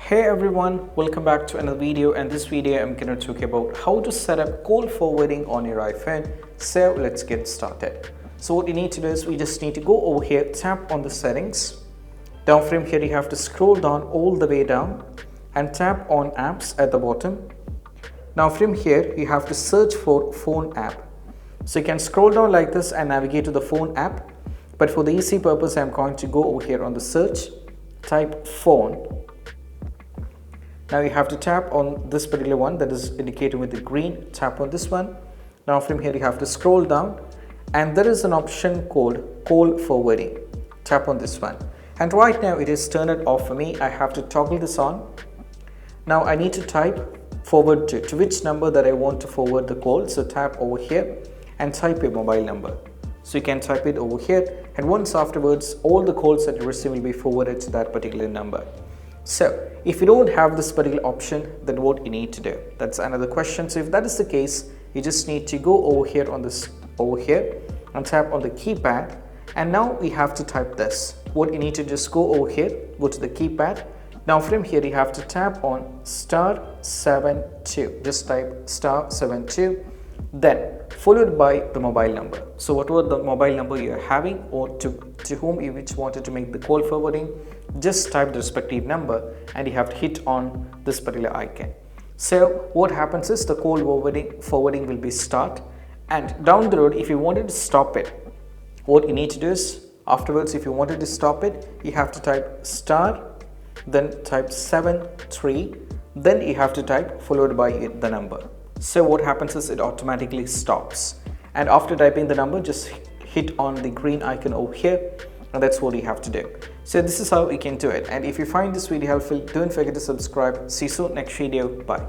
Hey everyone, welcome back to another video, and this video I'm going to talk about how to set up call forwarding on your iPhone. So let's get started. So what you need to do is we just need to go over here, tap on the settings. Down from here you have to scroll down all the way down and tap on apps at the bottom. Now from here you have to search for phone app. So you can scroll down like this and navigate to the phone app. But for the easy purpose I'm going to go over here on the search, type phone. Now you have to tap on this particular one that is indicated with the green. Tap on this one. Now from here you have to scroll down and there is an option called call forwarding. Tap on this one. And right now it is turned off for me. I have to toggle this on. Now I need to type forward to which number that I want to forward the call. So tap over here and type your mobile number. So you can type it over here, and once afterwards all the calls that you receive will be forwarded to that particular number. So if you don't have this particular option, then what you need to do? That's another question. So if that is the case, you just need to go over here on this over here and tap on the keypad, and now we have to type this. What you need to just go over here, go to the keypad. Now from here you have to tap on *72. Just type *72, then followed by the mobile number. So whatever the mobile number you are having, or to whom you which wanted to make the call forwarding, just type the respective number and you have to hit on this particular icon. So what happens is the call forwarding will be start, and down the road if you wanted to stop it, what you need to do is afterwards, if you wanted to stop it, you have to type then type 73, then you have to type followed by the number. So what happens is it automatically stops, and after typing the number just hit on the green icon over here, and that's what you have to do. So this is how you can do it. And if you find this video helpful, don't forget to subscribe. See you soon next video. Bye.